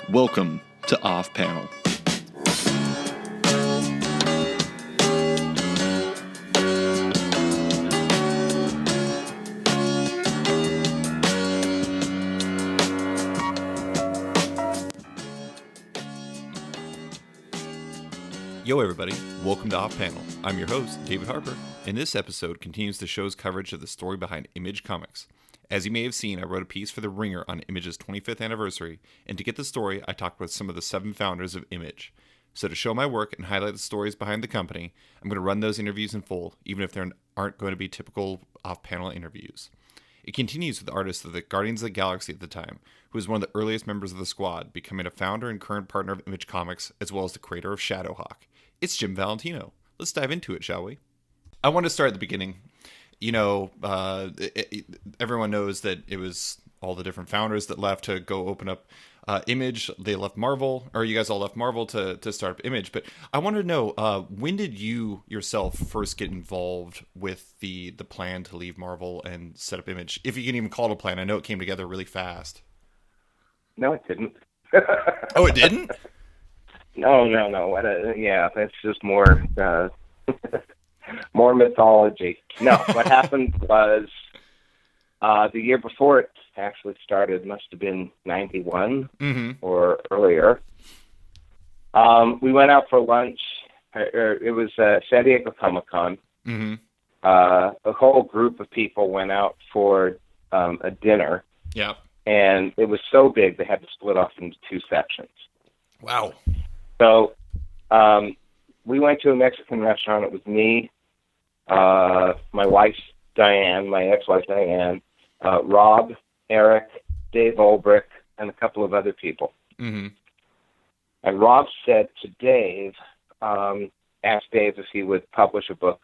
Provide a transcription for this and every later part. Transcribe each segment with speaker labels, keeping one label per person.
Speaker 1: Welcome to Off Panel. Yo everybody, welcome to Off Panel. I'm your host, David Harper, and this episode continues the show's coverage of the story behind Image Comics. As you may have seen, I wrote a piece for The Ringer on Image's 25th anniversary, and to get the story, I talked with some of the 7 founders of Image. So to show my work and highlight the stories behind the company, I'm going to run those interviews in full, even if there aren't going to be typical off-panel interviews. It continues with the artist of the Guardians of the Galaxy at the time, who was one of the earliest members of the squad, becoming a founder and current partner of Image Comics, as well as the creator of Shadowhawk. It's Jim Valentino. Let's dive into it, shall we? I want to start at the beginning. You know, everyone knows that it was all the different founders that left to go open up Image. They left Marvel, or you guys all left Marvel to start up Image. But I wanted to know, when did you yourself first get involved with the plan to leave Marvel and set up Image? If you can even call it a plan. I know it came together really fast.
Speaker 2: No, it didn't.
Speaker 1: Oh, it didn't?
Speaker 2: No. Yeah, that's just more more mythology. No, what happened was the year before it actually started, must have been 91 or earlier. We went out for lunch. It was San Diego Comic-Con. A whole group of people went out for a dinner.
Speaker 1: Yeah.
Speaker 2: And it was so big they had to split off into 2 sections.
Speaker 1: Wow.
Speaker 2: So we went to a Mexican restaurant. It was me, my wife, Diane, my ex-wife, Diane, Rob, Eric, Dave Olbrich, and a couple of other people. And Rob said to Dave, asked Dave if he would publish a book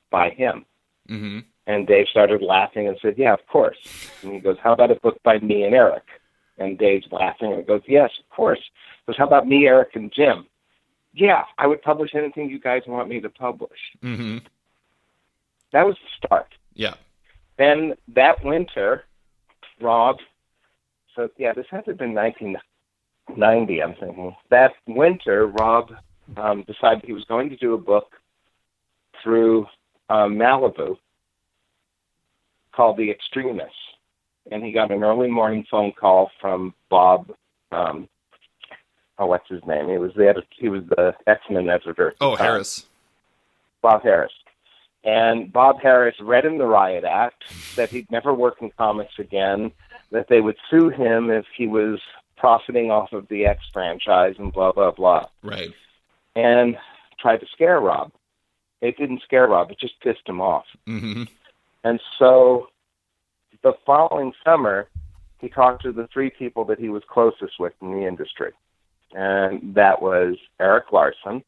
Speaker 2: by him. And Dave started laughing and said, yeah, of course. And he goes, how about a book by me and Eric? And Dave's laughing and goes, yes, of course. He goes, how about me, Eric, and Jim? Yeah, I would publish anything you guys want me to publish. That was the start.
Speaker 1: Yeah.
Speaker 2: Then that winter, Rob, so yeah, this had to have been 1990, I'm thinking. That winter, Rob decided he was going to do a book through Malibu called The Extremists. And he got an early morning phone call from Bob, what's his name? He was the X-Men editor.
Speaker 1: Oh, Harris.
Speaker 2: Bob Harris. And Bob Harris read him the Riot Act, that he'd never work in comics again, that they would sue him if he was profiting off of the X franchise and blah, blah, blah.
Speaker 1: Right.
Speaker 2: And tried to scare Rob. It didn't scare Rob. It just pissed him off. And so the following summer, he talked to the 3 people that he was closest with in the industry. And that was Eric Larson,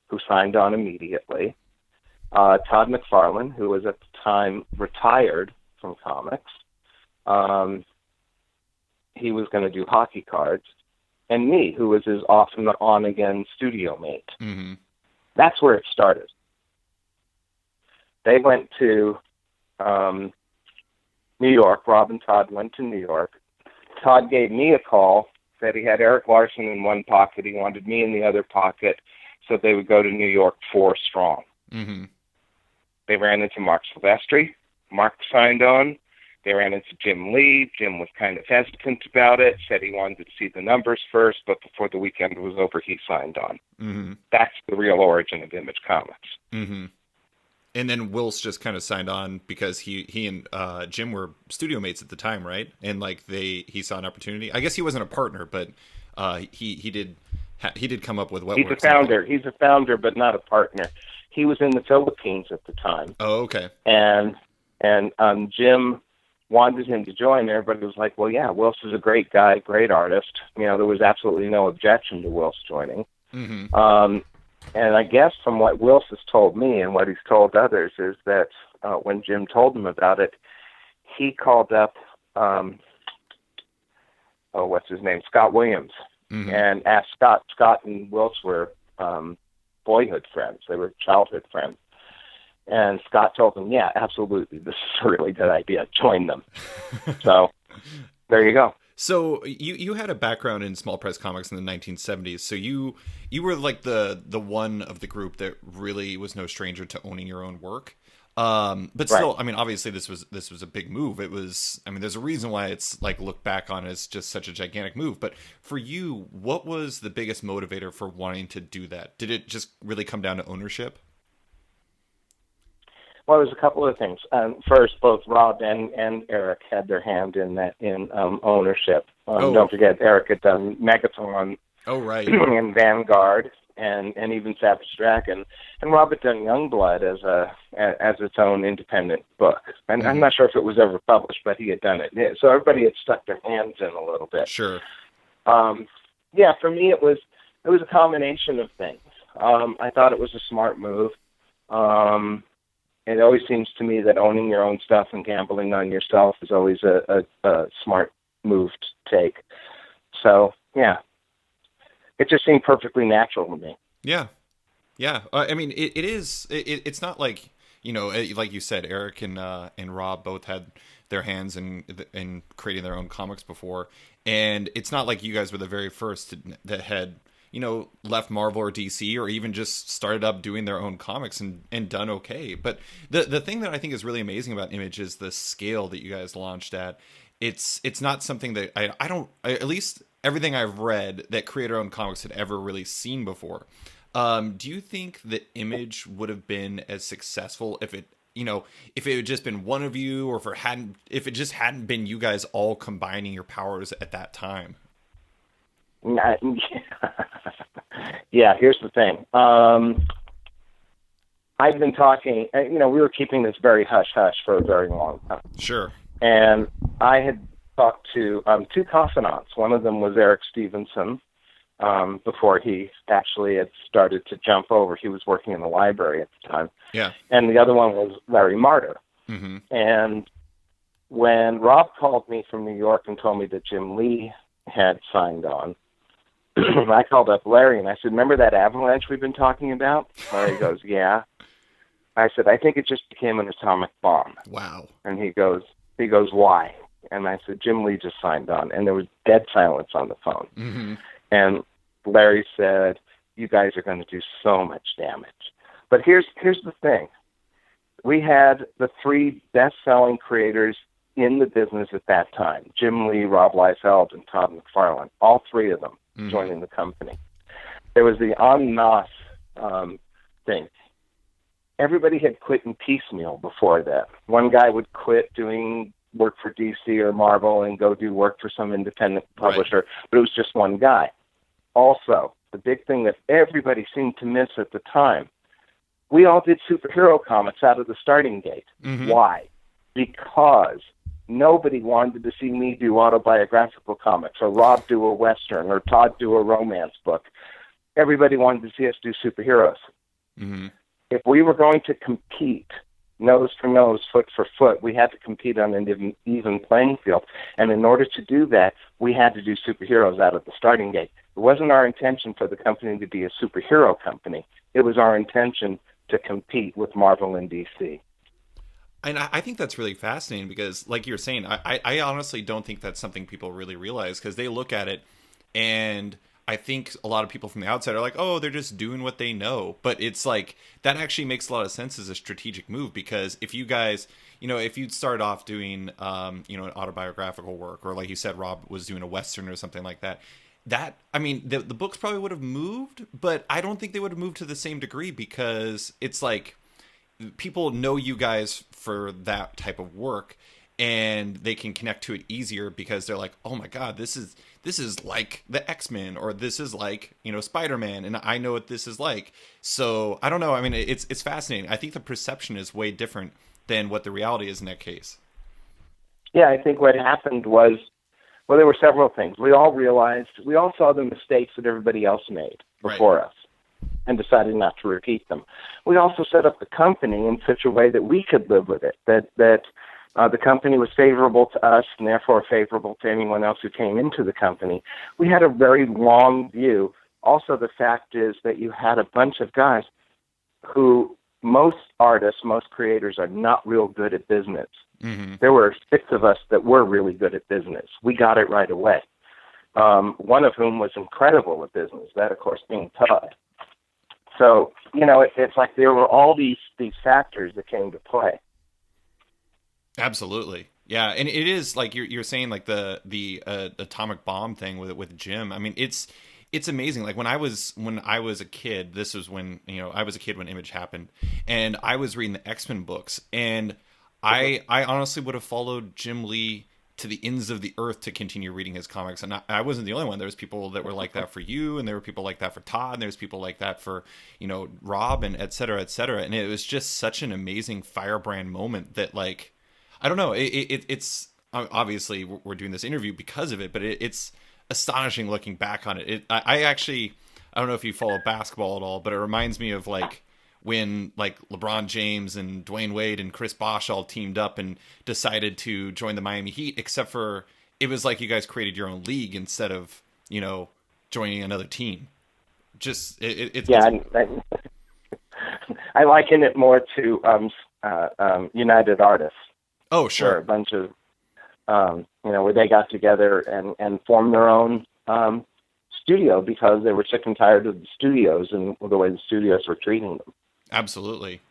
Speaker 2: who signed on immediately, Todd McFarlane, who was at the time retired from comics. He was going to do hockey cards. And me, who was his off and on-again studio mate. That's where it started. They went to New York. Rob and Todd went to New York. Todd gave me a call, said he had Eric Larson in one pocket. He wanted me in the other pocket, so they would go to New York 4 strong. They ran into Mark Silvestri. Mark signed on. They ran into Jim Lee. Jim was kind of hesitant about it, said he wanted to see the numbers first, but before the weekend was over, he signed on. That's the real origin of Image Comics.
Speaker 1: And then Wills just kind of signed on because he and Jim were studio mates at the time, right? And like he saw an opportunity. I guess he wasn't a partner, but he did come up with what.
Speaker 2: He's a founder. He's a founder, but not a partner. He was in the Philippines at the time.
Speaker 1: Oh, okay.
Speaker 2: And Jim wanted him to join. Everybody was like, "Well, yeah, Wills is a great guy, great artist." You know, there was absolutely no objection to Wills joining. And I guess from what Wills has told me and what he's told others is that when Jim told him about it, he called up, what's his name, Scott Williams, and asked Scott. Scott and Wills were boyhood friends. They were childhood friends. And Scott told him, yeah, absolutely, this is a really good idea. Join them. So there you go.
Speaker 1: So you had a background in small press comics in the 1970s. So you were like the one of the group that really was no stranger to owning your own work. But
Speaker 2: Right.
Speaker 1: still, I mean, obviously this was a big move. It was, I mean, there's a reason why it's like looked back on as just such a gigantic move. But for you, what was the biggest motivator for wanting to do that? Did it just really come down to ownership?
Speaker 2: Well, there's a couple of things. First, both Rob and Eric had their hand in that in ownership.
Speaker 1: Oh,
Speaker 2: Don't forget, Eric had done Megaton
Speaker 1: oh, right.
Speaker 2: and Vanguard and even Savage Dragon, and Rob had done Youngblood as its own independent book. And I'm not sure if it was ever published, but he had done it. Yeah, so everybody had stuck their hands in a little bit.
Speaker 1: Sure.
Speaker 2: Yeah, for me it was a combination of things. I thought it was a smart move. It always seems to me that owning your own stuff and gambling on yourself is always a smart move to take. So, yeah, it just seemed perfectly natural to me.
Speaker 1: Yeah. Yeah. I mean, it is, it's not like, you know, like you said, Eric and Rob both had their hands in creating their own comics before. And it's not like you guys were the very first that had, you know, left Marvel or DC or even just started up doing their own comics and done okay. But the thing that I think is really amazing about Image is the scale that you guys launched at. It's not something that at least everything I've read that creator-owned comics had ever really seen before. Do you think that Image would have been as successful if it had just been one of you, or if it just hadn't been you guys all combining your powers at that time?
Speaker 2: Yeah, here's the thing. I've been talking, we were keeping this very hush-hush for a very long time.
Speaker 1: Sure.
Speaker 2: And I had talked to two confidants. One of them was Eric Stephenson, before he actually had started to jump over. He was working in the library at the time.
Speaker 1: Yeah.
Speaker 2: And the other one was Larry Martyr.
Speaker 1: Mm-hmm.
Speaker 2: And when Rob called me from New York and told me that Jim Lee had signed on, I called up Larry and I said, remember that avalanche we've been talking about? Larry goes, yeah. I said, I think it just became an atomic bomb.
Speaker 1: Wow.
Speaker 2: And he goes, why? And I said, Jim Lee just signed on. And there was dead silence on the phone.
Speaker 1: Mm-hmm.
Speaker 2: And Larry said, you guys are going to do so much damage. But here's the thing. We had the three best-selling creators in the business at that time, Jim Lee, Rob Liefeld, and Todd McFarlane, all three of them joining the company. There was the en masse thing. Everybody had quit in piecemeal before that. One guy would quit doing work for DC or Marvel and go do work for some independent publisher, right. But it was just one guy. Also, the big thing that everybody seemed to miss at the time, we all did superhero comics out of the starting gate. Mm-hmm. Why? Because nobody wanted to see me do autobiographical comics, or Rob do a Western, or Todd do a romance book. Everybody wanted to see us do superheroes. Mm-hmm. If we were going to compete nose for nose, foot for foot, we had to compete on an even playing field. And in order to do that, we had to do superheroes out of the starting gate. It wasn't our intention for the company to be a superhero company. It was our intention to compete with Marvel and DC.
Speaker 1: And I think that's really fascinating because, like you're saying, I honestly don't think that's something people really realize, because they look at it, and I think a lot of people from the outside are like, oh, they're just doing what they know. But it's like, that actually makes a lot of sense as a strategic move, because if you guys, if you'd start off doing, an autobiographical work, or like you said, Rob was doing a Western or something like that, the books probably would have moved, but I don't think they would have moved to the same degree, because it's like, people know you guys for that type of work, and they can connect to it easier because they're like, oh my God, this is like the X-Men, or this is like, Spider-Man, and I know what this is like. So I don't know. I mean, it's fascinating. I think the perception is way different than what the reality is in that case.
Speaker 2: Yeah, I think what happened was, well, there were several things. We all saw the mistakes that everybody else made before us, and decided not to repeat them. We also set up the company in such a way that we could live with it, that the company was favorable to us and therefore favorable to anyone else who came into the company. We had a very long view. Also, the fact is that you had a bunch of guys who most artists, most creators are not real good at business.
Speaker 1: Mm-hmm.
Speaker 2: There were 6 of us that were really good at business. We got it right away. One of whom was incredible at business, that, of course, being Todd. So, it's like there were all these factors that came to play.
Speaker 1: Absolutely. Yeah, and it is like you're saying, like the atomic bomb thing with Jim. I mean, it's amazing. Like when I was a kid, this was when I was a kid when Image happened, and I was reading the X-Men books, and I honestly would have followed Jim Lee to the ends of the earth to continue reading his comics, and I wasn't the only one. There was people that were like that for you, and there were people like that for Todd, and there was people like that for Rob, and et cetera, et cetera. And it was just such an amazing firebrand moment that, like, I don't know. It's obviously we're doing this interview because of it, but it's astonishing looking back on it. I actually, I don't know if you follow basketball at all, but it reminds me of like when like LeBron James and Dwayne Wade and Chris Bosh all teamed up and decided to join the Miami Heat, except for it was like you guys created your own league instead of joining another team. Just it's
Speaker 2: I liken it more to United Artists.
Speaker 1: Oh, sure.
Speaker 2: Where a bunch of, where they got together and formed their own studio because they were sick and tired of the studios and the way the studios were treating them.
Speaker 1: Absolutely.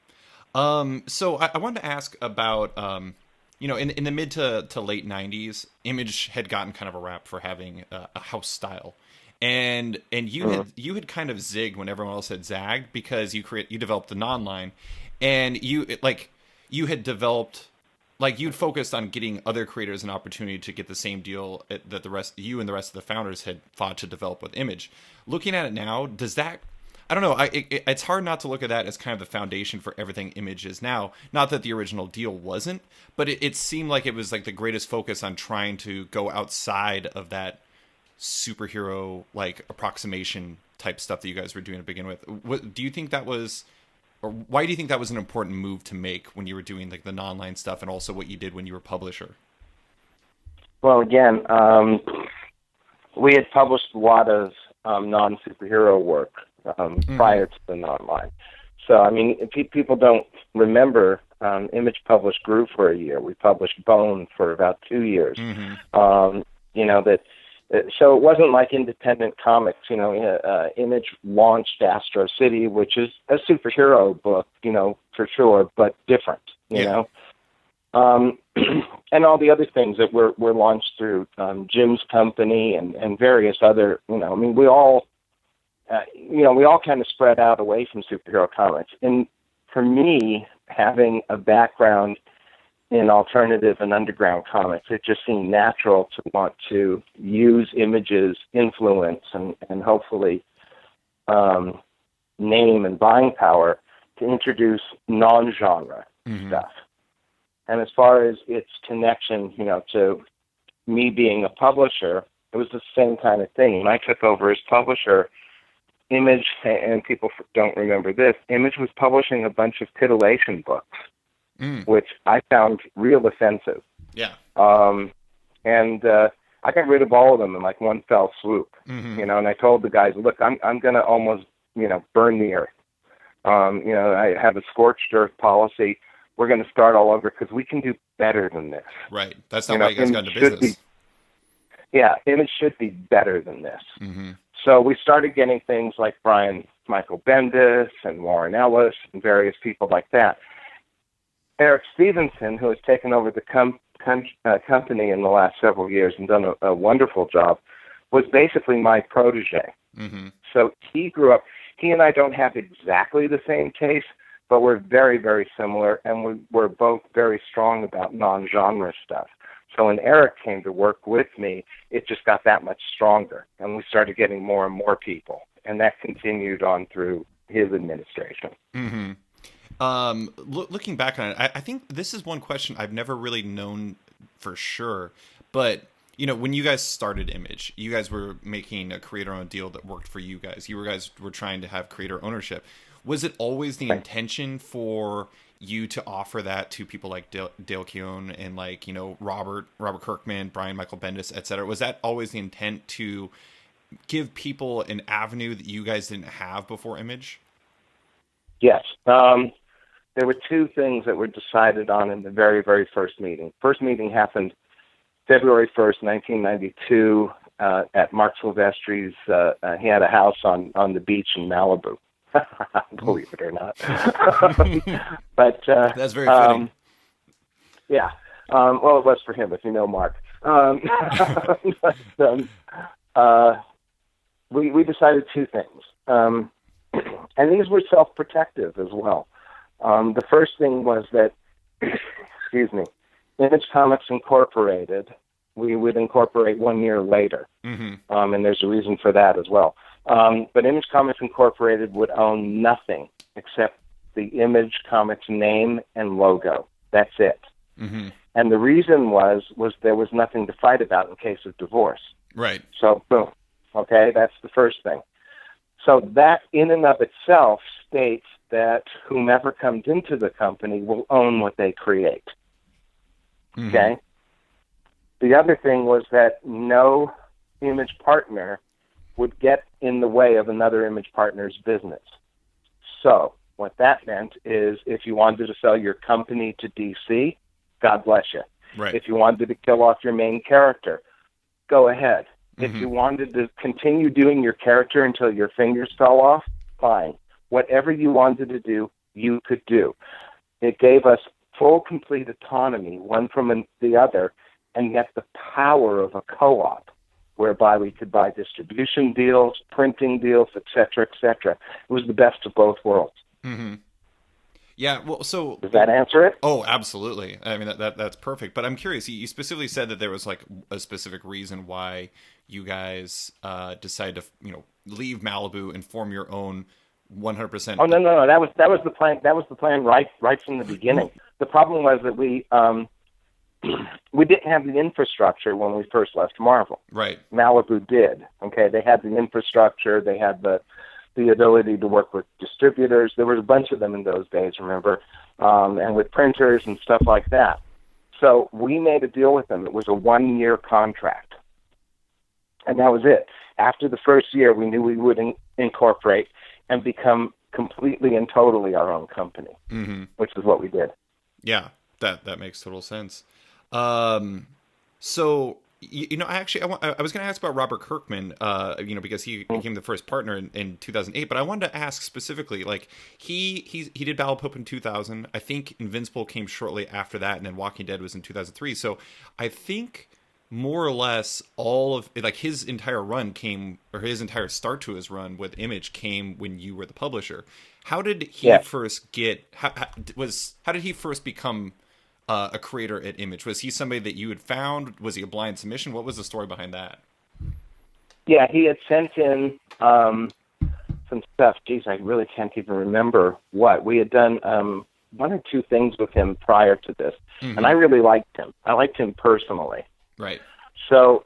Speaker 1: So I wanted to ask about, in the mid to late 90s, Image had gotten kind of a rap for having a house style. And you had kind of zigged when everyone else had zagged because you developed the non-line, and you had developed, like, you'd focused on getting other creators an opportunity to get the same deal that you and the rest of the founders had fought to develop with Image. Looking at it now, does that, I don't know, it's hard not to look at that as kind of the foundation for everything Image is now. Not that the original deal wasn't, but it seemed like it was like the greatest focus on trying to go outside of that superhero like approximation type stuff that you guys were doing to begin with. Do you think that was, or why do you think that was an important move to make when you were doing like the non-line stuff, and also what you did when you were publisher?
Speaker 2: Well, again, we had published a lot of non-superhero work prior to the non-line. So, I mean, people don't remember, Image published Groove for a year. We published Bone for about 2 years. So it wasn't like independent comics. Image launched Astro City, which is a superhero book, for sure, but different, you know. And all the other things that were launched through Jim's company and various other, we all kind of spread out away from superhero comics. And for me, having a background in alternative and underground comics, it just seemed natural to want to use Image's influence and hopefully name and buying power to introduce non-genre stuff. And as far as its connection, to me being a publisher, it was the same kind of thing. When I took over as publisher, Image, and people don't remember this, Image was publishing a bunch of titillation books, which I found real offensive.
Speaker 1: Yeah.
Speaker 2: And I got rid of all of them in like one fell swoop, and I told the guys, look, I'm going to almost, burn the earth. I have a scorched earth policy. We're going to start all over because we can do better than this.
Speaker 1: Right. That's not why you guys got into business.
Speaker 2: Image should be better than this. So we started getting things like Brian Michael Bendis and Warren Ellis and various people like that. Eric Stephenson, who has taken over the company in the last several years and done a wonderful job, was basically my protege. So he grew up. He and I don't have exactly the same taste, but we're very, very similar, and we're both very strong about non-genre stuff. So when Eric came to work with me, it just got that much stronger, and we started getting more and more people, and that continued on through his administration.
Speaker 1: Looking back on it, I think this is one question I've never really known for sure, but when you guys started Image, you guys were making a creator-owned deal that worked for you guys. You guys were trying to have creator ownership. Was it always the intention for you to offer that to people like Dale Keown and like, Robert Kirkman, Brian Michael Bendis, et cetera? Was that always the intent to give people an avenue that you guys didn't have before Image?
Speaker 2: Yes. there were two things that were decided on in the very, very first meeting. First meeting happened February 1st, 1992, at Mark Silvestri's. He had a house on the beach in Malibu. Believe it or not. But
Speaker 1: that's very fitting.
Speaker 2: Yeah. Well, it was for him, if you know Mark. We decided two things. And these were self-protective as well. The first thing was that, excuse me, Image Comics Incorporated, we would incorporate 1 year later. Mm-hmm. And there's a reason for that as well. But Image Comics Incorporated would own nothing except the Image Comics name and logo. That's it. Mm-hmm. And the reason was there was nothing to fight about in case of divorce.
Speaker 1: Right.
Speaker 2: So, boom. Okay, that's the first thing. So that in and of itself states that whomever comes into the company will own what they create. Mm-hmm. Okay? The other thing was that no image partner would get in the way of another image partner's business. So what that meant is if you wanted to sell your company to DC, God bless you.
Speaker 1: Right.
Speaker 2: If you wanted to kill off your main character, go ahead. If you wanted to continue doing your character until your fingers fell off, fine. Whatever you wanted to do, you could do. It gave us full, complete autonomy, one from the other, and yet the power of a co-op, whereby we could buy distribution deals, printing deals, et cetera, et cetera. It was the best of both worlds.
Speaker 1: Mm-hmm. Yeah, well, so...
Speaker 2: Does that answer it?
Speaker 1: Oh, absolutely. I mean, that's perfect. But I'm curious, you specifically said that there was like a specific reason why you guys decided to, leave Malibu and form your own 100%...
Speaker 2: Oh, no. That was the plan. That was the plan right from the beginning. The problem was that we didn't have the infrastructure when we first left Marvel.
Speaker 1: Right.
Speaker 2: Malibu did. Okay, they had the infrastructure. They had the ability to work with distributors. There was a bunch of them in those days, remember, and with printers and stuff like that. So we made a deal with them. It was a 1-year contract, and that was it. After the first year, we knew we would incorporate and become completely and totally our own company, which is what we did.
Speaker 1: Yeah, that makes total sense. So... I was going to ask about Robert Kirkman, because he became the first partner in 2008. But I wanted to ask specifically, like he did Battle Pope in 2000. I think Invincible came shortly after that, and then Walking Dead was in 2003. So I think more or less all of like his entire run came, or his entire start to his run with Image came when you were the publisher. How did he first get? How did he first become a creator at Image? Was he somebody that you had found? Was he a blind submission? What was the story behind that?
Speaker 2: Yeah, he had sent in some stuff. Geez, I really can't even remember what. We had done one or two things with him prior to this, and I really liked him. I liked him personally.
Speaker 1: Right.
Speaker 2: So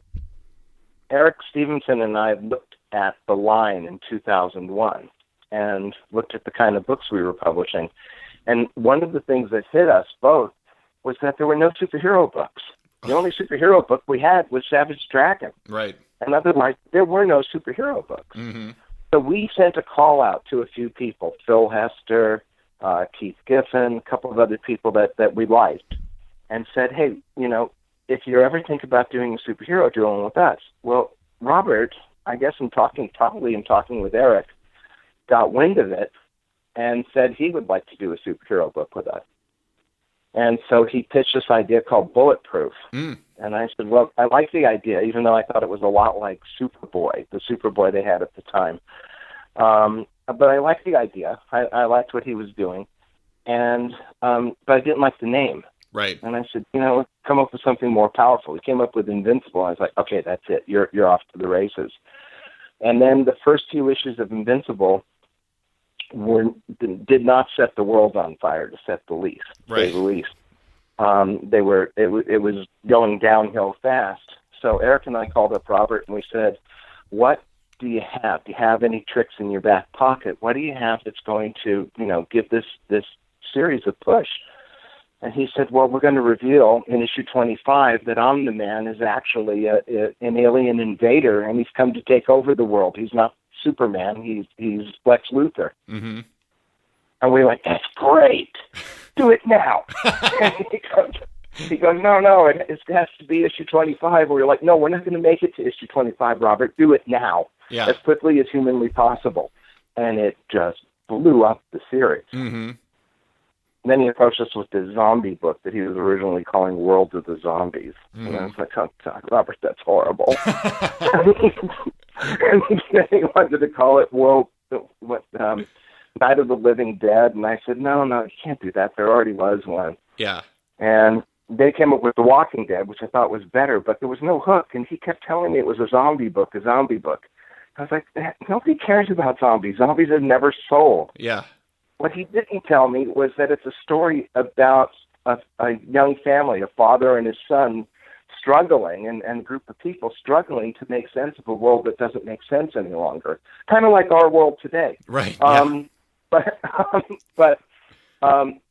Speaker 2: Eric Stephenson and I looked at the line in 2001 and looked at the kind of books we were publishing. And one of the things that hit us both was that there were no superhero books. The only superhero book we had was Savage Dragon.
Speaker 1: Right.
Speaker 2: And otherwise, there were no superhero books. Mm-hmm. So we sent a call out to a few people, Phil Hester, Keith Giffen, a couple of other people that we liked, and said, hey, if you ever think about doing a superhero deal with us, well, Robert, I guess in talking with Eric, got wind of it and said he would like to do a superhero book with us. And so he pitched this idea called Bulletproof. And I said, well, I like the idea, even though I thought it was a lot like Superboy, the Superboy they had at the time. But I liked the idea. I liked what he was doing. And but I didn't like the name.
Speaker 1: Right.
Speaker 2: And I said, let's come up with something more powerful. We came up with Invincible. I was like, okay, that's it. You're off to the races. And then the first few issues of Invincible did not set the world on fire, to say the least.
Speaker 1: Right.
Speaker 2: It was going downhill fast. So Eric and I called up Robert and we said, what do you have? Do you have any tricks in your back pocket? What do you have that's going to, give this series a push? And he said, well, we're going to reveal in issue 25 that Omni-Man is actually an alien invader, and he's come to take over the world. He's not Superman. He's Lex Luthor. Mm-hmm. And we went, that's great. Do it now. And he goes, no, it has to be issue 25. We were like, no, we're not going to make it to issue 25, Robert. Do it now, as quickly as humanly possible. And it just blew up the series.
Speaker 1: Mm-hmm.
Speaker 2: And then he approached us with the zombie book that he was originally calling World of the Zombies. Mm-hmm. And I was like, oh, God, Robert, that's horrible. And then he wanted to call it Night of the Living Dead. And I said, no, you can't do that. There already was one.
Speaker 1: Yeah.
Speaker 2: And they came up with The Walking Dead, which I thought was better, but there was no hook. And he kept telling me it was a zombie book. I was like, nobody cares about zombies. Zombies have never sold.
Speaker 1: Yeah.
Speaker 2: What he didn't tell me was that it's a story about a young family, a father and his son struggling, and a group of people struggling to make sense of a world that doesn't make sense any longer. Kind of like our world today.
Speaker 1: Right.
Speaker 2: But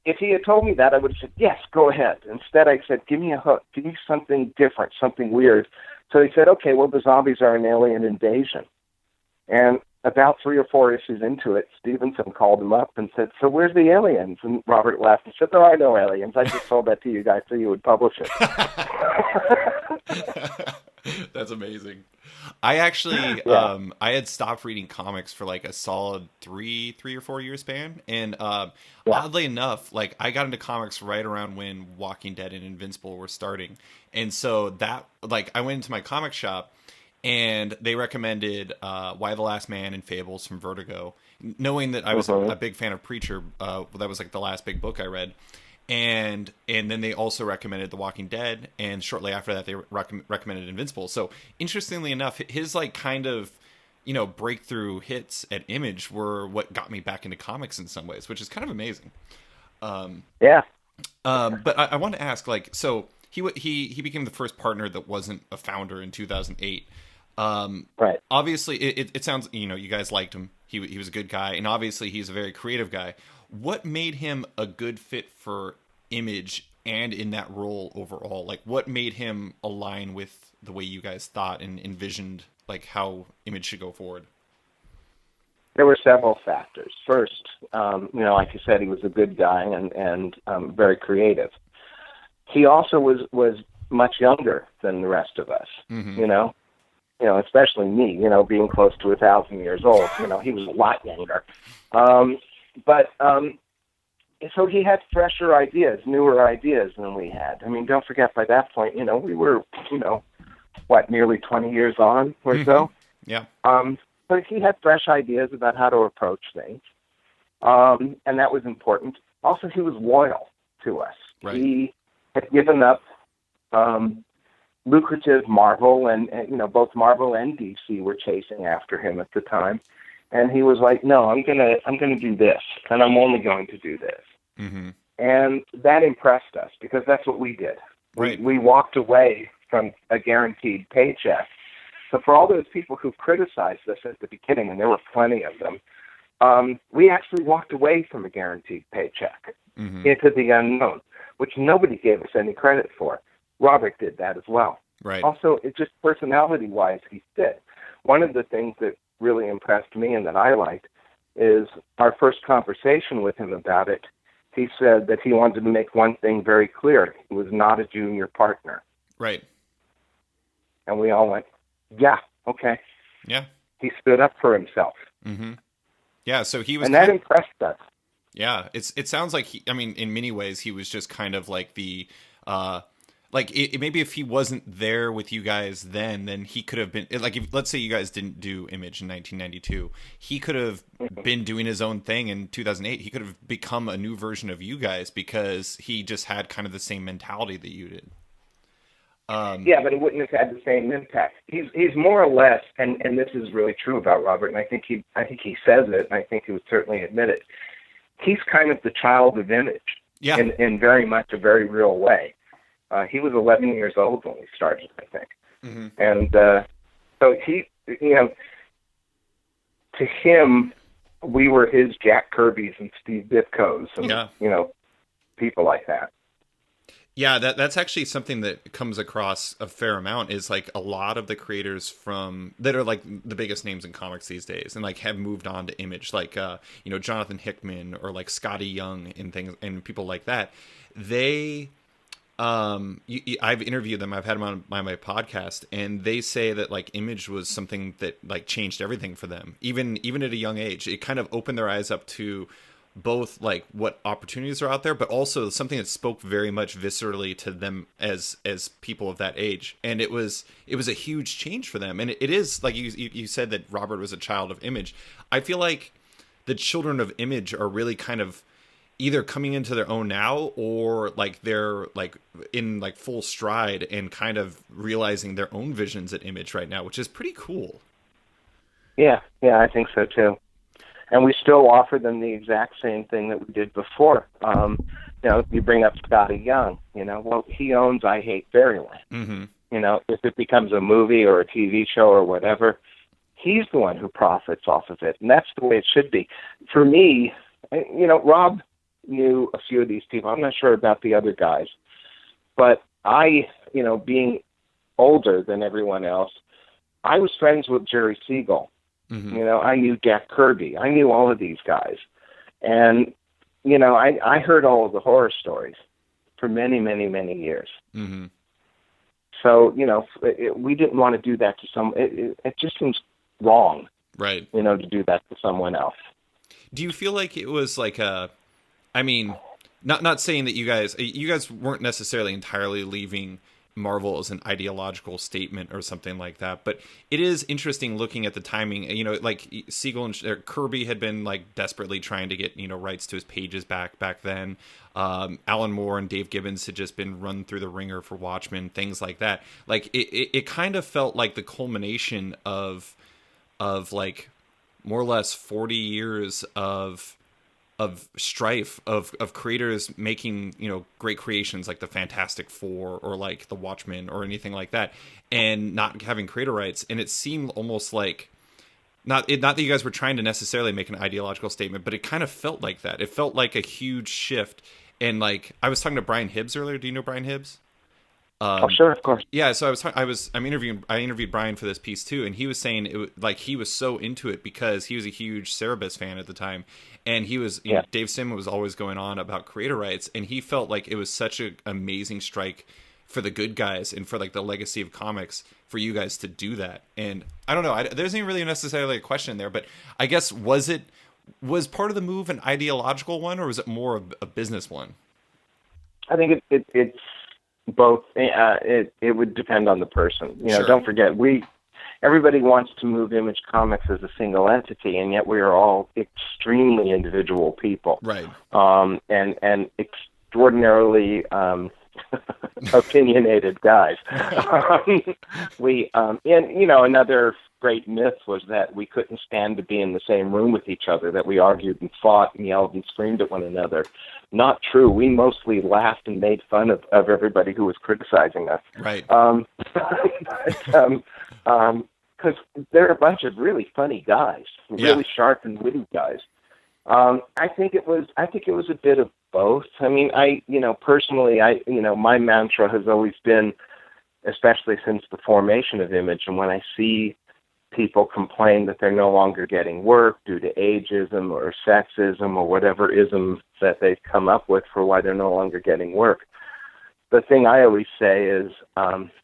Speaker 2: if he had told me that, I would have said, yes, go ahead. Instead, I said, give me a hook. Give me something different, something weird. So he said, okay, well, the zombies are an alien invasion. And about 3 or 4 issues into it, Stephenson called him up and said, so where's the aliens? And Robert laughed and said, there are no aliens. I just told that to you guys so you would publish it.
Speaker 1: That's amazing. I actually, I had stopped reading comics for like a solid 3 or 4 year span. And oddly enough, like I got into comics right around when Walking Dead and Invincible were starting. And so that, like, I went into my comic shop and they recommended Why the Last Man and Fables from Vertigo, knowing that I was a big fan of Preacher. That was like the last big book I read. And then they also recommended The Walking Dead, and shortly after that they recommended Invincible. So interestingly enough, his like kind of, you know, breakthrough hits at Image were what got me back into comics in some ways, which is kind of amazing.
Speaker 2: Yeah.
Speaker 1: But I want to ask, like, so he became the first partner that wasn't a founder in 2008.
Speaker 2: Right.
Speaker 1: Obviously, it sounds, you know, you guys liked him. He was a good guy, and obviously he's a very creative guy. What made him a good fit for Image and in that role overall? Like, what made him align with the way you guys thought and envisioned, like, how Image should go forward?
Speaker 2: There were several factors. First, you know, like you said, he was a good guy and very creative. He also was much younger than the rest of us, you know, especially me, you know, being close to 1,000 years old. You know, he was a lot younger. So he had fresher ideas, newer ideas than we had. I mean, don't forget, by that point, you know, we were, you know, nearly 20 years on or so.
Speaker 1: Yeah.
Speaker 2: But he had fresh ideas about how to approach things. And that was important. Also, he was loyal to us.
Speaker 1: Right.
Speaker 2: He had given up lucrative Marvel, and you know, both Marvel and DC were chasing after him at the time. And he was like, no, I'm gonna do this, and I'm only going to do this.
Speaker 1: Mm-hmm.
Speaker 2: And that impressed us, because that's what we did.
Speaker 1: Right.
Speaker 2: We walked away from a guaranteed paycheck. So for all those people who criticized us at the beginning, and there were plenty of them, we actually walked away from a guaranteed paycheck into the unknown, which nobody gave us any credit for. Robert did that as well.
Speaker 1: Right.
Speaker 2: Also, it just personality-wise, he fit. One of the things that really impressed me and that I liked is our first conversation with him about it. He said that he wanted to make one thing very clear. He was not a junior partner.
Speaker 1: Right.
Speaker 2: And we all went, yeah, okay.
Speaker 1: Yeah.
Speaker 2: He stood up for himself.
Speaker 1: Mm-hmm. Yeah, so he was...
Speaker 2: And that impressed us.
Speaker 1: Yeah, it sounds like, I mean, in many ways, he was just kind of like the... maybe if he wasn't there with you guys then he could have been, like, if, let's say you guys didn't do Image in 1992, he could have been doing his own thing in 2008. He could have become a new version of you guys because he just had kind of the same mentality that you did.
Speaker 2: Yeah, but it wouldn't have had the same impact. He's more or less, and this is really true about Robert, and I think he says it, and I think he would certainly admit it. He's kind of the child of Image, in very much a very real way. He was 11 years old when we started, I think. Mm-hmm. And so he, you know, to him, we were his Jack Kirby's and Steve Ditko's and, you know, people like that.
Speaker 1: Yeah, that's actually something that comes across a fair amount, is like a lot of the creators from that are like the biggest names in comics these days and like have moved on to Image, like Jonathan Hickman or like Scotty Young and things and people like that. They I've interviewed them. I've had them on my podcast, and they say that like Image was something that like changed everything for them, even at a young age. It kind of opened their eyes up to both like what opportunities are out there, but also something that spoke very much viscerally to them as people of that age. And it was a huge change for them. And it is like you said that Robert was a child of Image. I feel like the children of Image are really kind of either coming into their own now, or like they're like in like full stride and kind of realizing their own visions at Image right now, which is pretty cool.
Speaker 2: Yeah, I think so too. And we still offer them the exact same thing that we did before. You bring up Scotty Young. Well, he owns I Hate Fairyland.
Speaker 1: Mm-hmm.
Speaker 2: If it becomes a movie or a TV show or whatever, he's the one who profits off of it, and that's the way it should be. For me, Rob knew a few of these people. I'm not sure about the other guys, but I, being older than everyone else, I was friends with Jerry Siegel. Mm-hmm. I knew Jack Kirby. I knew all of these guys. And, I heard all of the horror stories for many, many, many years.
Speaker 1: Mm-hmm.
Speaker 2: So, we didn't want to do that to it just seems wrong,
Speaker 1: right?
Speaker 2: To do that to someone else.
Speaker 1: Do you feel like it was like not saying that you guys weren't necessarily entirely leaving Marvel as an ideological statement or something like that, but it is interesting looking at the timing. Like Siegel and Kirby had been like desperately trying to get rights to his pages back then. Alan Moore and Dave Gibbons had just been run through the ringer for Watchmen, things like that. Like it kind of felt like the culmination of like more or less 40 years of strife of creators making great creations like the Fantastic Four or like the Watchmen or anything like that, and not having creator rights. And it seemed almost like not that you guys were trying to necessarily make an ideological statement, but it kind of felt like that. It felt like a huge shift. And like I was talking to Brian Hibbs earlier. Do you know Brian Hibbs?
Speaker 2: Sure, of course.
Speaker 1: Yeah, so I interviewed Brian for this piece too, and he was saying he was so into it because he was a huge Cerebus fan at the time, and he was Dave Sim was always going on about creator rights, and he felt like it was such an amazing strike for the good guys and for like the legacy of comics for you guys to do that. And I don't know, there isn't really necessarily a question there, but I guess was part of the move an ideological one, or was it more a business one?
Speaker 2: I think it's both. It would depend on the person.
Speaker 1: Sure.
Speaker 2: Don't forget, everybody wants to move Image Comics as a single entity, and yet we are all extremely individual people,
Speaker 1: right?
Speaker 2: And extraordinarily opinionated guys. Another great myth was that we couldn't stand to be in the same room with each other, that we argued and fought and yelled and screamed at one another. Not true. We mostly laughed and made fun of everybody who was criticizing us.
Speaker 1: Right.
Speaker 2: Because they're a bunch of really funny guys, really sharp and witty guys. I think it was a bit of both. I mean, personally, my mantra has always been, especially since the formation of Image, and when I see people complain that they're no longer getting work due to ageism or sexism or whatever ism that they've come up with for why they're no longer getting work, the thing I always say is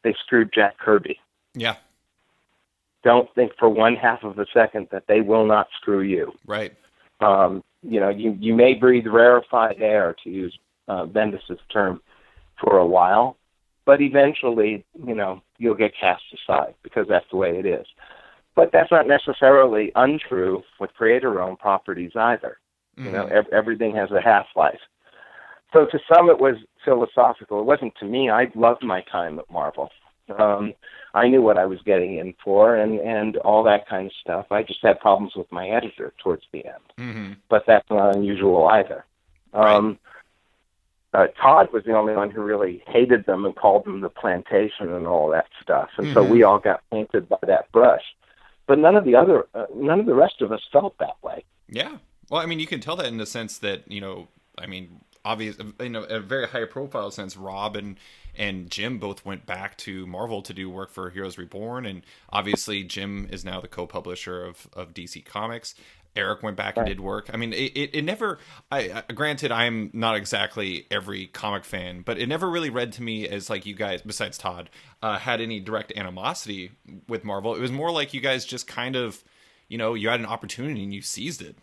Speaker 2: they screwed Jack Kirby.
Speaker 1: Yeah.
Speaker 2: Don't think for one half of a second that they will not screw you.
Speaker 1: Right.
Speaker 2: You may breathe rarefied air, to use Bendis' term, for a while, but eventually, you'll get cast aside because that's the way it is. But that's not necessarily untrue with creator-owned properties either. Mm-hmm. Everything has a half-life. So to some, it was philosophical. It wasn't to me. I loved my time at Marvel. I knew what I was getting in for and all that kind of stuff. I just had problems with my editor towards the end. Mm-hmm. But that's not unusual either. Right. Todd was the only one who really hated them and called them the plantation and all that stuff. And so we all got painted by that brush. But none of the rest of us felt that way.
Speaker 1: Yeah. Well, I mean, you can tell that in the sense that, obvious, a very high profile sense, Rob and Jim both went back to Marvel to do work for Heroes Reborn, and obviously Jim is now the co-publisher of DC Comics. Eric went back and did work. I mean, it never. Granted, I'm not exactly every comic fan, but it never really read to me as like you guys, besides Todd, had any direct animosity with Marvel. It was more like you guys just kind of, you had an opportunity and you seized it.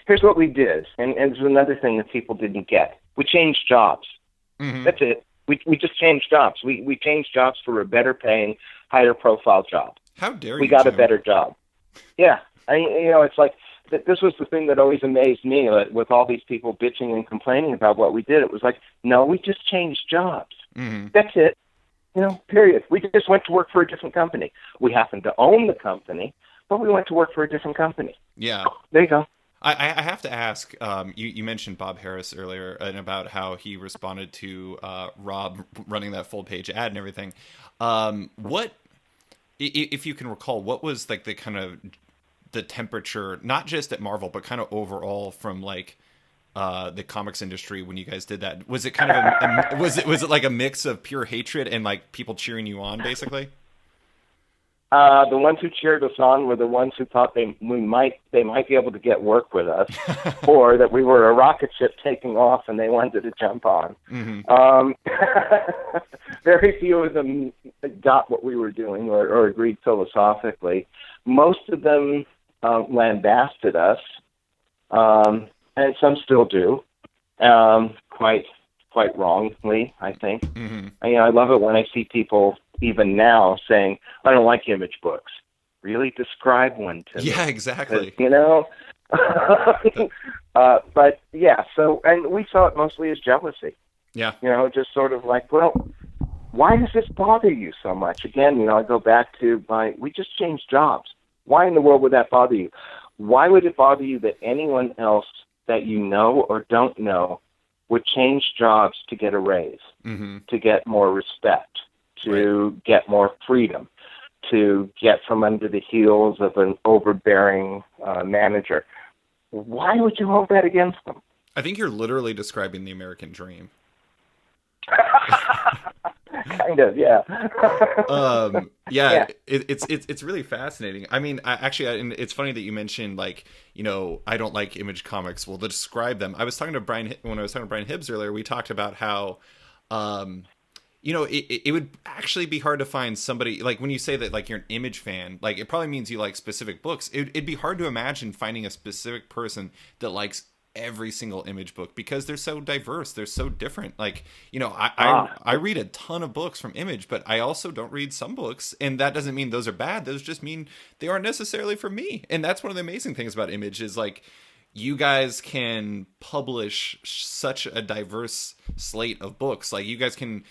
Speaker 2: Here's what we did, and there's another thing that people didn't get. We changed jobs. Mm-hmm. That's it. We just changed jobs. We changed jobs for a better paying, higher profile job.
Speaker 1: How dare you?
Speaker 2: We got
Speaker 1: Jim?
Speaker 2: A better job. Yeah. It's like this was the thing that always amazed me with all these people bitching and complaining about what we did. It was like, no, we just changed jobs. Mm-hmm. That's it. Period. We just went to work for a different company. We happened to own the company, but we went to work for a different company.
Speaker 1: Yeah.
Speaker 2: There you go.
Speaker 1: I have to ask, you mentioned Bob Harris earlier and about how he responded to Rob running that full page ad and everything. What, if you can recall, what was like the kind of the temperature, not just at Marvel, but kind of overall from like the comics industry when you guys did that? Was it kind of was it like a mix of pure hatred and like people cheering you on, basically?
Speaker 2: The ones who cheered us on were the ones who thought they might be able to get work with us, or that we were a rocket ship taking off and they wanted to jump on. Mm-hmm. Very few of them got what we were doing or agreed philosophically. Most of them lambasted us, and some still do, quite wrongly, I think. Mm-hmm. I love it when I see people even now saying, I don't like Image books. Really? Describe one to me.
Speaker 1: Yeah, exactly.
Speaker 2: But yeah, and we saw it mostly as jealousy.
Speaker 1: Yeah.
Speaker 2: Just sort of like, well, why does this bother you so much? Again, I go back to we just changed jobs. Why in the world would that bother you? Why would it bother you that anyone else that you know or don't know would change jobs to get a raise, mm-hmm. to get more respect, to get more freedom, to get from under the heels of an overbearing manager? Why would you hold that against them?
Speaker 1: I think you're literally describing the American dream.
Speaker 2: Kind of, yeah.
Speaker 1: Yeah. It's really fascinating. I mean, and it's funny that you mentioned like, I don't like Image comics. Well, to describe them, I was talking to Brian Hibbs earlier. We talked about how, it would actually be hard to find somebody, like when you say that like you're an Image fan, like it probably means you like specific books. It'd be hard to imagine finding a specific person that likes every single Image book because they're so diverse, they're so different. Like, I read a ton of books from Image, but I also don't read some books, and that doesn't mean those are bad. Those just mean they aren't necessarily for me. And that's one of the amazing things about Image is like you guys can publish such a diverse slate of books. Like you guys can,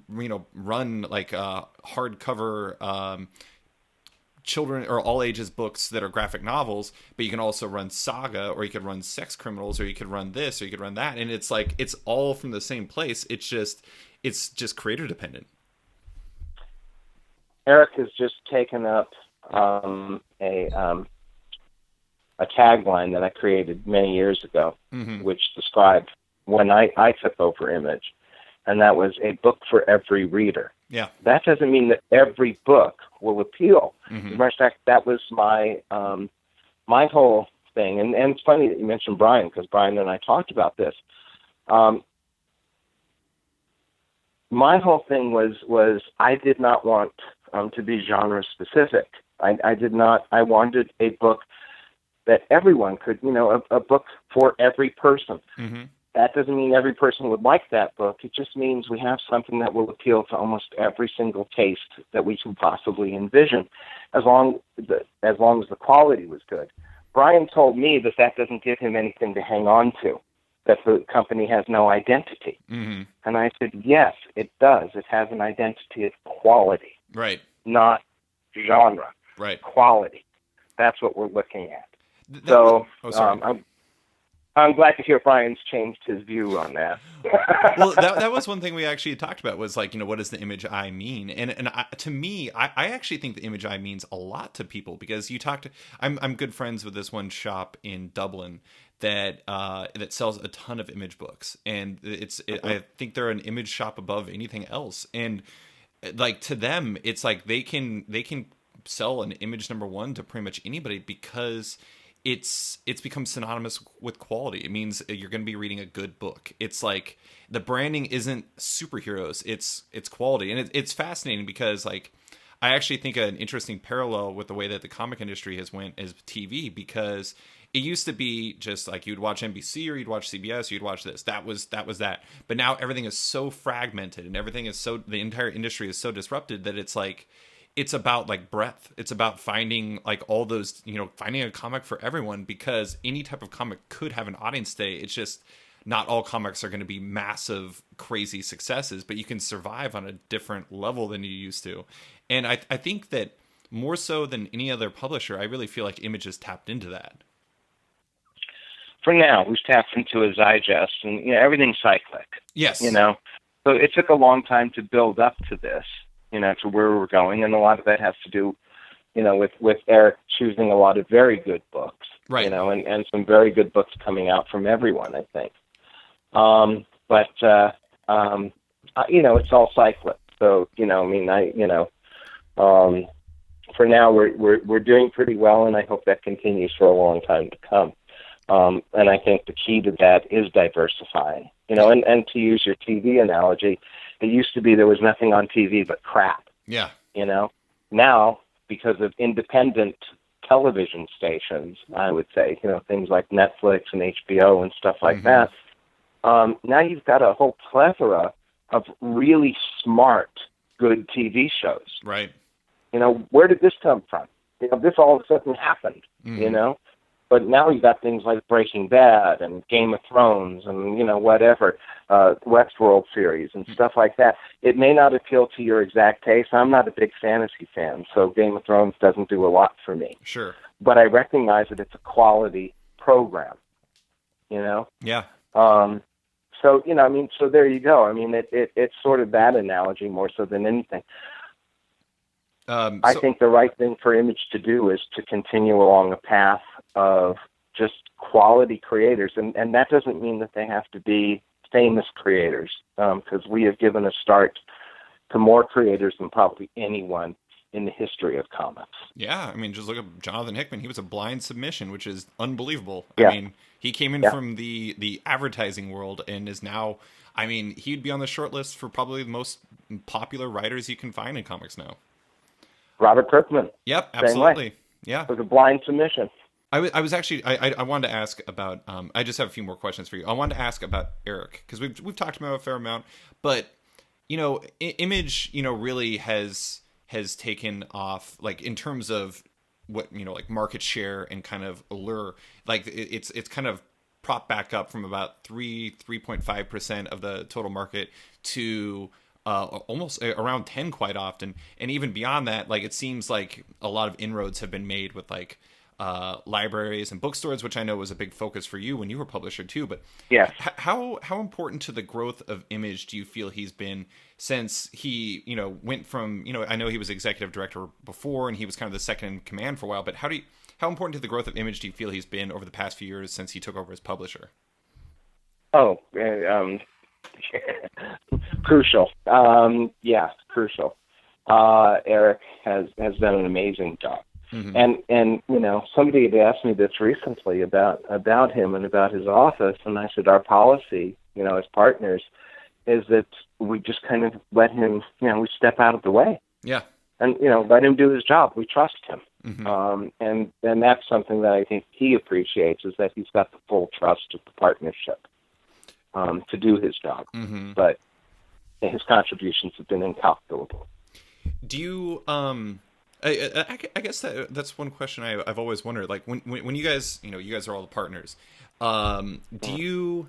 Speaker 1: run like hardcover children or all ages books that are graphic novels, but you can also run saga, or you could run sex criminals, or you could run this, or you could run that. And it's like, it's all from the same place. It's just creator dependent.
Speaker 2: Eric has just taken up a tagline that I created many years ago, mm-hmm. which described when I took over Image, and that was a book for every reader.
Speaker 1: Yeah.
Speaker 2: That doesn't mean that every book will appeal. Mm-hmm. As a matter of fact, that was my whole thing. And it's funny that you mentioned Brian, because Brian and I talked about this. My whole thing was I did not want to be genre specific. I wanted a book that everyone could, a book for every person. Mm-hmm. That doesn't mean every person would like that book. It just means we have something that will appeal to almost every single taste that we can possibly envision, as long as the quality was good. Brian told me that doesn't give him anything to hang on to, that the company has no identity. Mm-hmm. And I said, yes, it does. It has an identity of quality.
Speaker 1: Right.
Speaker 2: Not genre.
Speaker 1: Right.
Speaker 2: Quality. That's what we're looking at. I'm glad to hear Brian's changed his view on that.
Speaker 1: Well, that was one thing we actually talked about was like, what does the image eye mean? And to me, I actually think the image eye means a lot to people because I'm good friends with this one shop in Dublin that sells a ton of Image books, and I think they're an Image shop above anything else. And like to them, it's like they can sell an Image #1 to pretty much anybody because it's become synonymous with quality. It means you're going to be reading a good book. It's like the branding isn't superheroes, it's quality. And it's fascinating because like I actually think an interesting parallel with the way that the comic industry has went is TV, because it used to be just like you'd watch NBC or you'd watch CBS, or you'd watch this. That was that. But now everything is so fragmented and everything is the entire industry is so disrupted that it's like it's about like breadth. It's about finding like all those, finding a comic for everyone, because any type of comic could have an audience today. It's just not all comics are going to be massive, crazy successes, but you can survive on a different level than you used to. And I think that more so than any other publisher, I really feel like Image has tapped into that.
Speaker 2: For now, we've tapped into a digest, and everything's cyclic.
Speaker 1: Yes.
Speaker 2: So it took a long time to build up to this, to where we're going, and a lot of that has to do, with Eric choosing a lot of very good books,
Speaker 1: right?
Speaker 2: And some very good books coming out from everyone, I think. It's all cyclic. So for now we're doing pretty well, and I hope that continues for a long time to come. And I think the key to that is diversifying, and to use your TV analogy, it used to be there was nothing on TV but crap.
Speaker 1: Yeah.
Speaker 2: Now, because of independent television stations, I would say, things like Netflix and HBO and stuff like that, now you've got a whole plethora of really smart, good TV shows.
Speaker 1: Right.
Speaker 2: Where did this come from? This all of a sudden happened, But now you got things like Breaking Bad and Game of Thrones and, whatever, Westworld series and stuff like that. It may not appeal to your exact taste. I'm not a big fantasy fan, so Game of Thrones doesn't do a lot for me.
Speaker 1: Sure.
Speaker 2: But I recognize that it's a quality program,
Speaker 1: Yeah.
Speaker 2: So, so there you go. I mean, it's sort of that analogy more so than anything. I think the right thing for Image to do is to continue along a path of just quality creators. And that doesn't mean that they have to be famous creators, because we have given a start to more creators than probably anyone in the history of comics.
Speaker 1: Yeah, I mean, just look at Jonathan Hickman. He was a blind submission, which is unbelievable.
Speaker 2: Yeah.
Speaker 1: I mean, he came in from the advertising world and is now, I mean, he'd be on the short list for probably the most popular writers you can find in comics now.
Speaker 2: Robert Kirkman.
Speaker 1: Yep, absolutely. Yeah.
Speaker 2: It was a blind submission.
Speaker 1: I was actually, I wanted to ask about, I just have a few more questions for you. I wanted to ask about Eric, because we've talked about him a fair amount, but, Image, really has taken off, like, in terms of what, like, market share and kind of allure. Like, it's kind of propped back up from about 3.5% of the total market to almost around 10 quite often. And even beyond that, like, it seems like a lot of inroads have been made with, like, libraries and bookstores, which I know was a big focus for you when you were publisher too. But
Speaker 2: yeah,
Speaker 1: how important to the growth of Image do you feel he's been since he, went from, I know he was executive director before and he was kind of the second in command for a while, but how important to the growth of Image do you feel he's been over the past few years since he took over as publisher?
Speaker 2: Crucial. Crucial. Eric has done an amazing job. Mm-hmm. And somebody had asked me this recently about him and about his office, and I said our policy, as partners, is that we just kind of let him, we step out of the way.
Speaker 1: Yeah.
Speaker 2: And let him do his job. We trust him.
Speaker 1: Mm-hmm.
Speaker 2: And that's something that I think he appreciates, is that he's got the full trust of the partnership to do his job.
Speaker 1: Mm-hmm.
Speaker 2: But his contributions have been incalculable.
Speaker 1: Do you I guess that's one question I've always wondered. Like when you guys, you guys are all the partners. Do you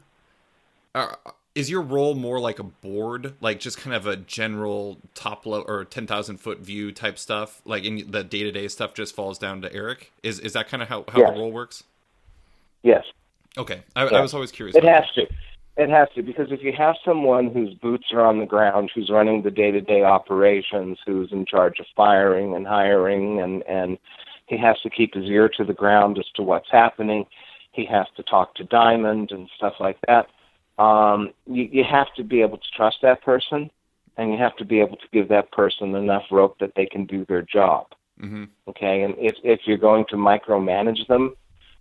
Speaker 1: is your role more like a board, like just kind of a general top level or 10,000 foot view type stuff? Like in the day-to-day stuff just falls down to Eric. Is that kind of how
Speaker 2: yes.
Speaker 1: the role works?
Speaker 2: Yes.
Speaker 1: Okay. I was always curious.
Speaker 2: It has to. It has to, because if you have someone whose boots are on the ground, who's running the day-to-day operations, who's in charge of firing and hiring, and he has to keep his ear to the ground as to what's happening, He has to talk to Diamond and stuff like that. You have to be able to trust that person, and you have to be able to give that person enough rope that they can do their job.
Speaker 1: Mm-hmm.
Speaker 2: Okay, and if you're going to micromanage them,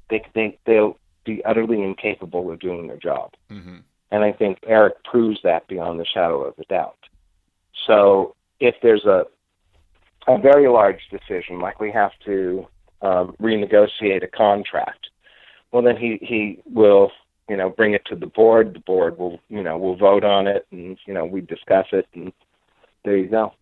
Speaker 2: they'll be utterly incapable of doing their job.
Speaker 1: Mm-hmm.
Speaker 2: And I think Eric proves that beyond the shadow of a doubt. So if there's a very large decision, like we have to renegotiate a contract, well, then he will, bring it to the board. The board will vote on it, and, we discuss it, and there you go.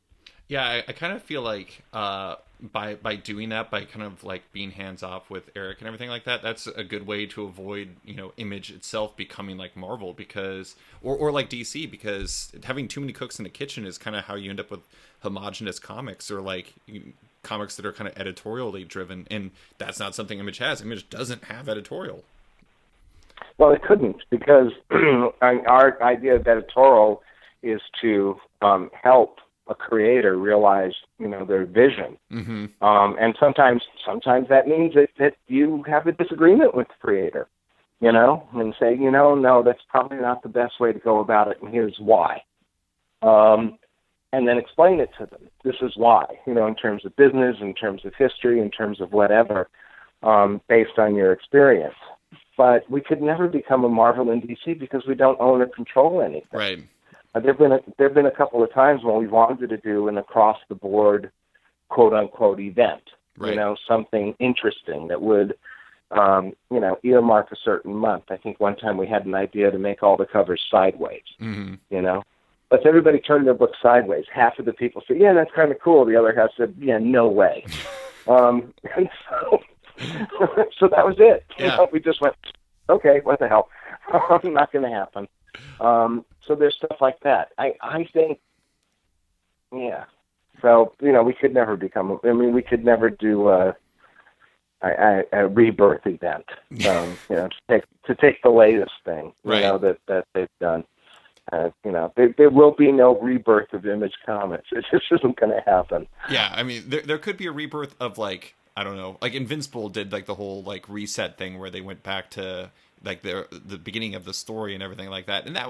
Speaker 1: Yeah, I kind of feel like by doing that, by kind of like being hands off with Eric and everything like that, that's a good way to avoid, Image itself becoming like Marvel, because or like DC, because having too many cooks in the kitchen is kind of how you end up with homogenous comics, or like comics that are kind of editorially driven, and that's not something Image has. Image doesn't have editorial.
Speaker 2: Well, it couldn't, because our idea of editorial is to help a creator realize, their vision.
Speaker 1: Mm-hmm.
Speaker 2: And sometimes that means that you have a disagreement with the creator, and say, no, that's probably not the best way to go about it, and here's why. And then explain it to them. This is why, in terms of business, in terms of history, in terms of whatever, based on your experience. But we could never become a Marvel and DC because we don't own or control anything.
Speaker 1: Right.
Speaker 2: There've been a couple of times when we wanted to do an across the board, quote unquote, event.
Speaker 1: Right.
Speaker 2: Something interesting that would, earmark a certain month. I think one time we had an idea to make all the covers sideways.
Speaker 1: Mm-hmm.
Speaker 2: But everybody turned their book sideways. Half of the people said, "Yeah, that's kind of cool." The other half said, "Yeah, no way." And so that was it.
Speaker 1: Yeah.
Speaker 2: We just went, "Okay, what the hell? Not going to happen." So there's stuff like that. I think, yeah. So, we could never we could never do a rebirth event, to take the latest thing,
Speaker 1: right.
Speaker 2: That they've done. There will be no rebirth of Image Comics. It just isn't going to happen.
Speaker 1: Yeah, I mean, there could be a rebirth of, like, I don't know, like Invincible did, like, the whole, like, reset thing where they went back to, like, the beginning of the story and everything like that, and that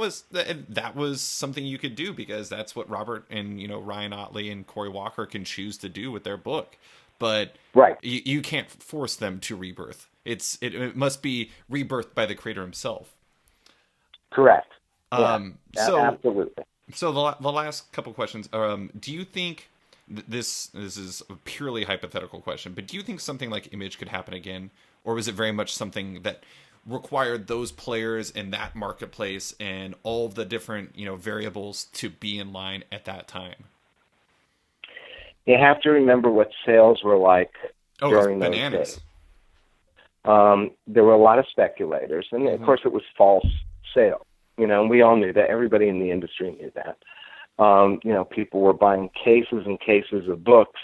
Speaker 1: was something you could do, because that's what Robert and Ryan Ottley and Cory Walker can choose to do with their book. But
Speaker 2: right.
Speaker 1: you can't force them to rebirth. It must be rebirthed by the creator himself.
Speaker 2: Correct.
Speaker 1: So
Speaker 2: absolutely.
Speaker 1: So the last couple questions. Do you think this is a purely hypothetical question, but do you think something like Image could happen again, or was it very much something that required those players in that marketplace and all of the different variables to be in line at that time?
Speaker 2: You have to remember what sales were like during those days. There were a lot of speculators, and of course it was false sales. And we all knew that. Everybody in the industry knew that. People were buying cases and cases of books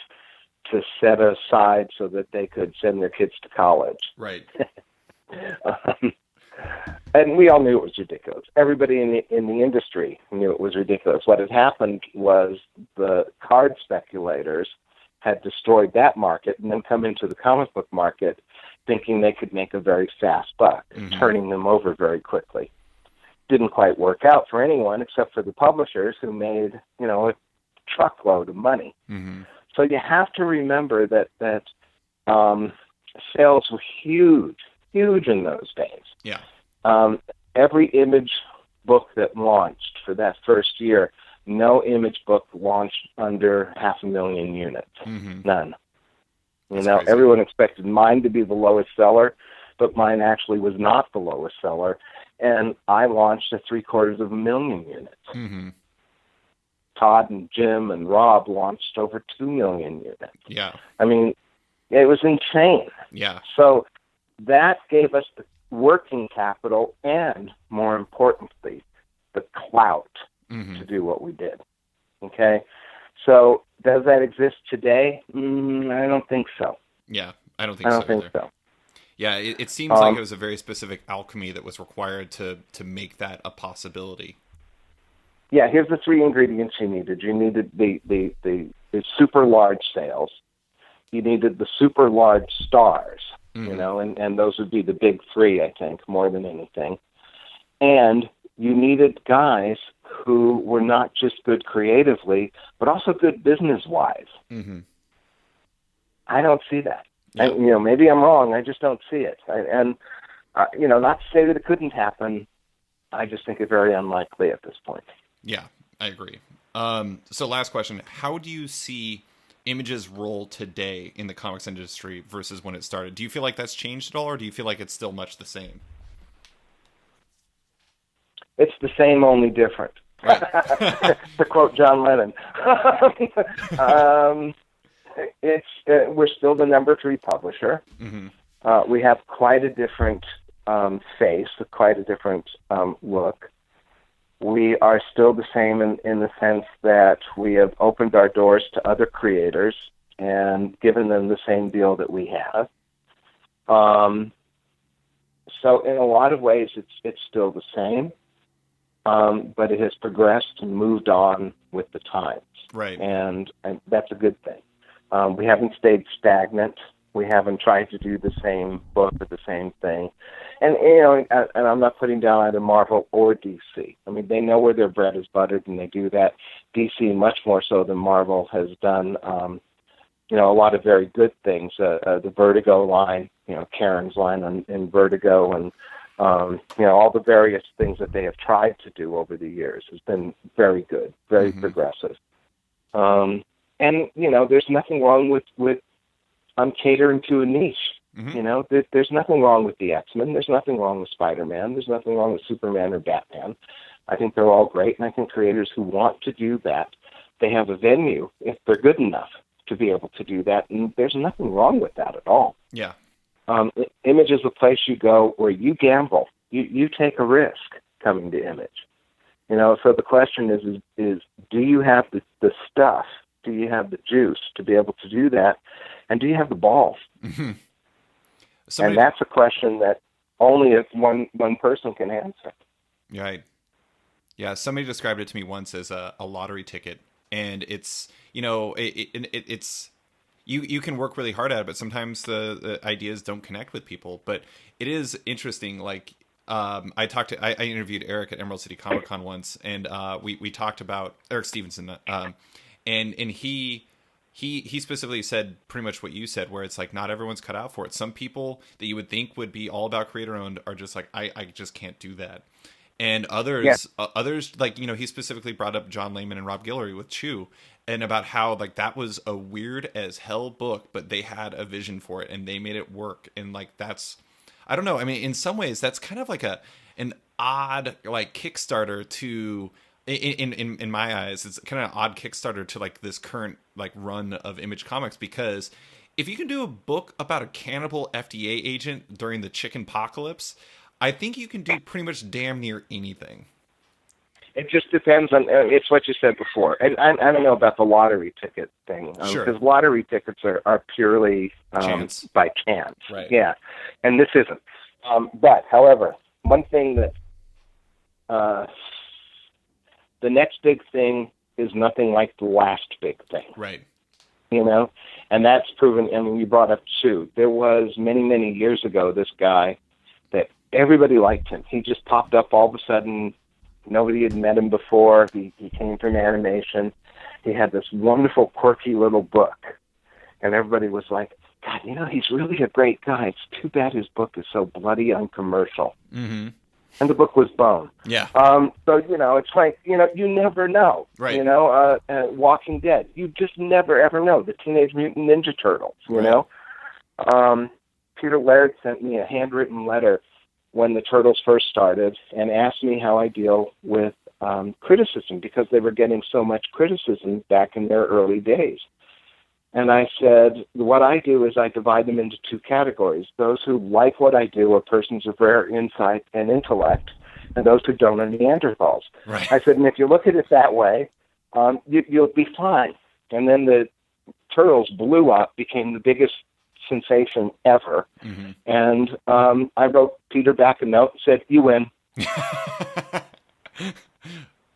Speaker 2: to set aside so that they could send their kids to college.
Speaker 1: Right.
Speaker 2: And we all knew it was ridiculous. Everybody in the industry knew it was ridiculous. What had happened was the card speculators had destroyed that market and then come into the comic book market thinking they could make a very fast buck, turning them over very quickly. Didn't quite work out for anyone except for the publishers, who made, a truckload of money.
Speaker 1: Mm-hmm.
Speaker 2: So you have to remember that sales were huge in those days.
Speaker 1: Yeah.
Speaker 2: Every Image book that launched for that first year, no Image book launched under 500,000 units. Mm-hmm. None. Crazy. Everyone expected mine to be the lowest seller, but mine actually was not the lowest seller. And I launched at 750,000 units. Mm-hmm. Todd and Jim and Rob launched over 2 million units.
Speaker 1: Yeah.
Speaker 2: I mean, it was insane.
Speaker 1: Yeah.
Speaker 2: So that gave us the working capital and, more importantly, the clout to do what we did. Okay? So does that exist today? I don't think so.
Speaker 1: Yeah, I don't think so. Yeah, it seems like it was a very specific alchemy that was required to make that a possibility.
Speaker 2: Yeah, here's the 3 ingredients you needed. You needed the super large sales. You needed the super large stars. you know, and those would be the big three, I think, more than anything. And you needed guys who were not just good creatively, but also good business-wise.
Speaker 1: Mm-hmm.
Speaker 2: I don't see that.
Speaker 1: Yeah.
Speaker 2: You know, maybe I'm wrong. I just don't see it. You know, not to say that it couldn't happen. I just think it's very unlikely at this point.
Speaker 1: Yeah, I agree. So last question. How do you see Image's role today in the comics industry versus when it started? Do you feel like that's changed at all, or do you feel like it's still much the same?
Speaker 2: It's the same, only different.
Speaker 1: Right.
Speaker 2: To quote John Lennon. We're still the number 3 publisher.
Speaker 1: Mm-hmm.
Speaker 2: We have quite a different face, quite a different look. We are still the same in the sense that we have opened our doors to other creators and given them the same deal that we have. So in a lot of ways, it's still the same, but it has progressed and moved on with the times.
Speaker 1: Right.
Speaker 2: And that's a good thing. We haven't stayed stagnant. We haven't tried to do the same book or the same thing. And, you know, and I'm not putting down either Marvel or DC. I mean, they know where their bread is buttered, and they do that. DC much more so than Marvel has done, you know, a lot of very good things. The Vertigo line, you know, Karen's line in Vertigo, and, you know, all the various things that they have tried to do over the years has been very good, very progressive. And, you know, there's nothing wrong with catering to a niche. You know, there's nothing wrong with the X-Men. There's nothing wrong with Spider-Man. There's nothing wrong with Superman or Batman. I think they're all great, and I think creators who want to do that, they have a venue, if they're good enough, to be able to do that, and there's nothing wrong with that at all.
Speaker 1: Yeah.
Speaker 2: Image is a place you go where you gamble. You take a risk coming to Image. You know, so the question is do you have the stuff? Do you have the juice to be able to do that? And do you have the balls?
Speaker 1: Mm-hmm.
Speaker 2: And that's a question that only one person can answer.
Speaker 1: Right. Yeah. Somebody described it to me once as a lottery ticket, and it's, you know, it's, you can work really hard at it, but sometimes the ideas don't connect with people. But it is interesting. Like, I interviewed Eric at Emerald City Comic Con once, and we talked about Eric Stephenson, and he specifically said pretty much what you said, where it's like not everyone's cut out for it. Some people that you would think would be all about creator owned are just like, I just can't do that. And others, like, you know, he specifically brought up John Layman and Rob Guillory with Chew, and about how like that was a weird as hell book, but they had a vision for it and they made it work. And like, that's, I don't know. I mean, in some ways that's kind of like an odd like Kickstarter to, in my eyes, it's kind of an odd Kickstarter to like this current like run of Image Comics, because if you can do a book about a cannibal FDA agent during the chicken apocalypse, I think you can do pretty much damn near anything.
Speaker 2: It just depends on, it's what you said before. And I don't know about the lottery ticket thing.
Speaker 1: Sure.
Speaker 2: Because lottery tickets are purely
Speaker 1: Chance.
Speaker 2: by chance.
Speaker 1: Right.
Speaker 2: Yeah. And this isn't. But, however, one thing that the next big thing is nothing like the last big thing.
Speaker 1: Right.
Speaker 2: You know? And that's proven, I mean, you brought up Sue. There was many, many years ago, this guy that everybody liked him. He just popped up all of a sudden. Nobody had met him before. He came from animation. He had this wonderful, quirky little book. And everybody was like, God, you know, he's really a great guy. It's too bad his book is so bloody uncommercial.
Speaker 1: Mm-hmm.
Speaker 2: And the book was Bone.
Speaker 1: Yeah.
Speaker 2: So, you know, it's like, you know, you never know.
Speaker 1: Right.
Speaker 2: You know, Walking Dead. You just never, ever know. The Teenage Mutant Ninja Turtles, you know. Peter Laird sent me a handwritten letter when the Turtles first started and asked me how I deal with criticism, because they were getting so much criticism back in their early days. And I said, what I do is I divide them into two categories. Those who like what I do are persons of rare insight and intellect, and those who don't are Neanderthals.
Speaker 1: Right.
Speaker 2: I said, and if you look at it that way, you'll be fine. And then the Turtles blew up, became the biggest sensation ever. Mm-hmm. And I wrote Peter back a note and said, you win.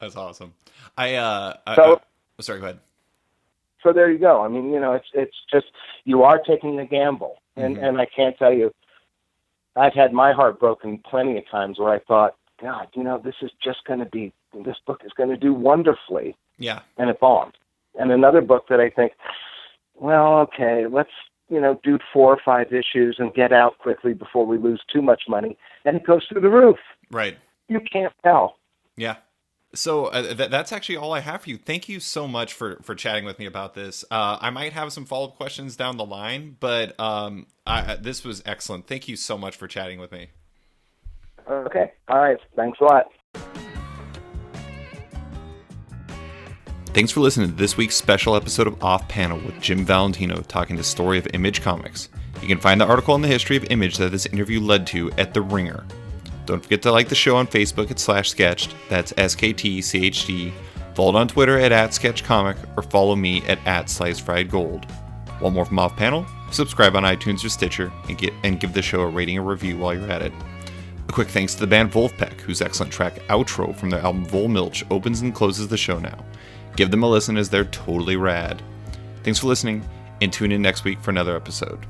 Speaker 1: That's awesome. Sorry, go ahead.
Speaker 2: So there you go. I mean, you know, it's just, you are taking a gamble. And I can't tell you, I've had my heart broken plenty of times where I thought, God, this book is going to do wonderfully.
Speaker 1: Yeah.
Speaker 2: And it bombed. And another book that I think, well, okay, let's, do 4 or 5 issues and get out quickly before we lose too much money. And it goes through the roof.
Speaker 1: Right.
Speaker 2: You can't tell.
Speaker 1: Yeah. So that's actually all I have for you. Thank you so much for chatting with me about this. I might have some follow-up questions down the line, but this was excellent. Thank you so much for chatting with me.
Speaker 2: Okay. All right. Thanks a lot.
Speaker 1: Thanks for listening to this week's special episode of Off Panel with Jim Valentino talking the story of Image Comics. You can find the article on the history of Image that this interview led to at The Ringer. Don't forget to like the show on Facebook at /sketched, that's SKTCHD, follow it on Twitter at @sketchcomic, or follow me at @slicefriedgold. Want more from Off Panel? Subscribe on iTunes or Stitcher and give the show a rating or review while you're at it. A quick thanks to the band Wolfpack, whose excellent track Outro from their album Volmilch opens and closes the show now. Give them a listen as they're totally rad. Thanks for listening, and tune in next week for another episode.